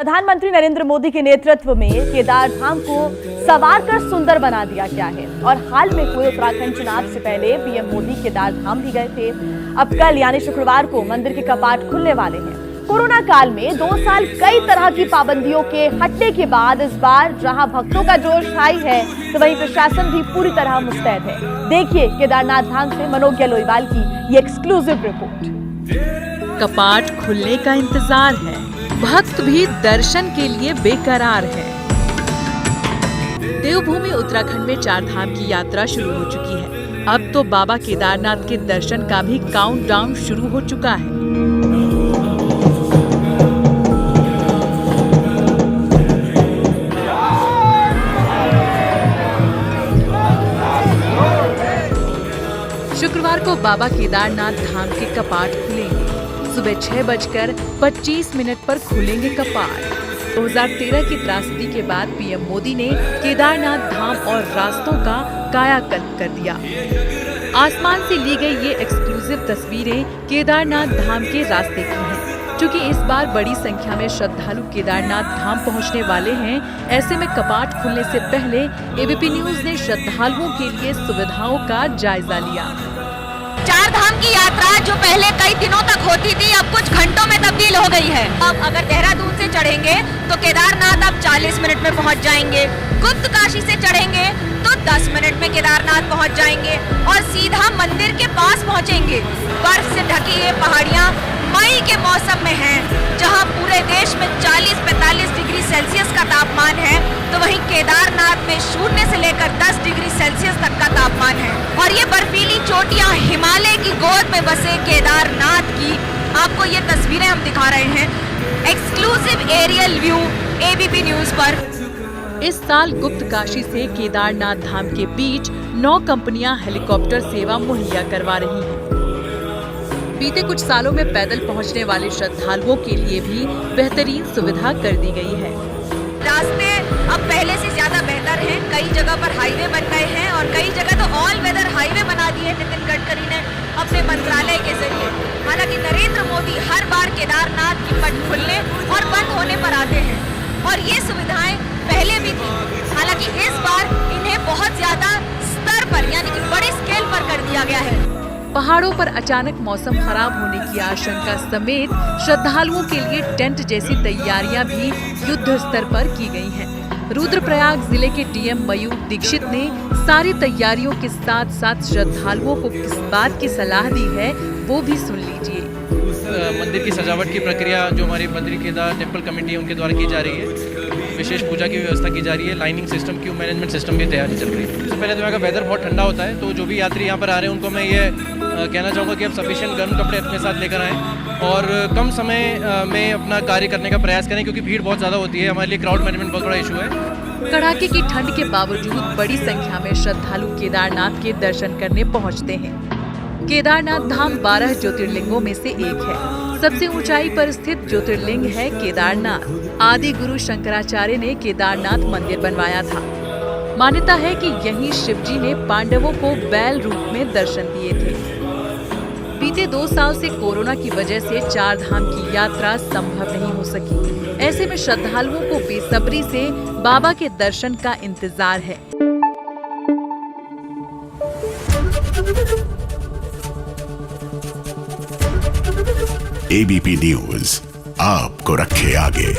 प्रधानमंत्री नरेंद्र मोदी के नेतृत्व में केदार धाम को संवारकर सुंदर बना दिया गया है और हाल में हुए उत्तराखंड चुनाव से पहले पीएम मोदी केदार धाम भी गए थे। अब कल यानी शुक्रवार को मंदिर के कपाट खुलने वाले हैं। कोरोना काल में 2 साल कई तरह की पाबंदियों के हटने के बाद इस बार जहां भक्तों का जोश हाई है तो वहीं प्रशासन भी पूरी तरह मुस्तैद है। देखिए केदारनाथ धाम से मनोज लोईवाल की ये एक्सक्लूसिव रिपोर्ट। कपाट खुलने का इंतजार है, भक्त भी दर्शन के लिए बेकरार है। देवभूमि उत्तराखंड में 4 धाम की यात्रा शुरू हो चुकी है। अब तो बाबा केदारनाथ के दर्शन का भी काउंटडाउन शुरू हो चुका है। शुक्रवार को बाबा केदारनाथ धाम के कपाट खुलेंगे। सुबह 6:25 पर खुलेंगे कपाट। 2013 की त्रासदी के बाद पीएम मोदी ने केदारनाथ धाम और रास्तों का कायाकल्प कर दिया। आसमान से ली गई ये एक्सक्लूसिव तस्वीरें केदारनाथ धाम के रास्ते की हैं। क्योंकि इस बार बड़ी संख्या में श्रद्धालु केदारनाथ धाम पहुंचने वाले हैं, ऐसे में कपाट खुलने से पहले एबीपी न्यूज ने श्रद्धालुओं के लिए सुविधाओं का जायजा लिया। 4 धाम की यात्रा जो पहले कई दिनों तक होती थी अब कुछ घंटों में तब्दील हो गई है। अब अगर देहरादून से चढ़ेंगे तो केदारनाथ अब 40 मिनट में पहुंच जाएंगे। गुप्त काशी से चढ़ेंगे तो 10 मिनट में केदारनाथ पहुंच जाएंगे और सीधा मंदिर के पास पहुंचेंगे। बर्फ से ढकी ये पहाड़ियां मई के मौसम में हैं, जहां पूरे देश में 40-45 डिग्री सेल्सियस का तापमान है, तो वहीं केदारनाथ में 0 से लेकर 10 डिग्री सेल्सियस तक का तापमान है। और ये बर्फीली चोटियां हिमालय की गोद में बसे केदारनाथ की आपको ये तस्वीरें हम दिखा रहे हैं। Exclusive aerial view ABP news पर। इस साल गुप्त काशी से केदारनाथ धाम के बीच 9 कंपनियां हेलीकॉप्टर सेवा मुहैया करवा रही हैं। बीते कुछ सालों में पैदल पहुंचने वाले श्रद्धालुओं के लिए भी बेहतरीन सुविधा कर दी गई है। रास्ते अब पहले से ज्यादा बेहतर हैं। कई जगह पर हाईवे बन गए हैं और कई जगह तो ऑल वेदर हाईवे बना दिए नितिन गडकरी ने अपने मंत्रालय के जरिए। हालांकि नरेंद्र मोदी हर बार केदारनाथ की पट खुलने और बंद होने पर आते हैं और ये सुविधाएं पहले भी थी। हालांकि इस बार इन्हें बहुत ज्यादा स्तर पर यानी कि बड़े स्केल पर कर दिया गया है। पहाड़ों पर अचानक मौसम खराब होने की आशंका समेत श्रद्धालुओं के लिए टेंट जैसी तैयारियां भी युद्ध स्तर पर की गई हैं। रुद्रप्रयाग जिले के डीएम मयूर दीक्षित ने सारी तैयारियों के साथ साथ श्रद्धालुओं को किस बात की सलाह दी है वो भी सुन लीजिए। मंदिर की सजावट की प्रक्रिया जो हमारी मंदिर केदार टेम्पल कमेटी है उनके द्वारा की जा रही है। विशेष पूजा की व्यवस्था की जा रही है। लाइनिंग सिस्टम की मैनेजमेंट सिस्टम की तैयारी चल रही है। इससे पहले तो यहाँ का वेदर बहुत ठंडा होता है, तो जो भी यात्री यहाँ पर आ रहे हैं उनको मैं ये कहना चाहूँगा कि आप सफिशिएंट गर्म कपड़े अपने साथ लेकर आएँ और कम समय में अपना कार्य करने का प्रयास करें, क्योंकि भीड़ बहुत ज़्यादा होती है। हमारे लिए क्राउड मैनेजमेंट बहुत बड़ा इशू है। कड़ाके की ठंड के बावजूद बड़ी संख्या में श्रद्धालु केदारनाथ के दर्शन करने पहुँचते हैं। केदारनाथ धाम 12 ज्योतिर्लिंगों में से एक है। सबसे ऊंचाई पर स्थित ज्योतिर्लिंग है केदारनाथ। आदि गुरु शंकराचार्य ने केदारनाथ मंदिर बनवाया था। मान्यता है कि यहीं शिवजी ने पांडवों को बैल रूप में दर्शन दिए थे। बीते 2 साल से कोरोना की वजह से 4 धाम की यात्रा संभव नहीं हो सकी। ऐसे में श्रद्धालुओं को बेसब्री से बाबा के दर्शन का इंतजार है। एबीपी न्यूज आपको रखे आगे।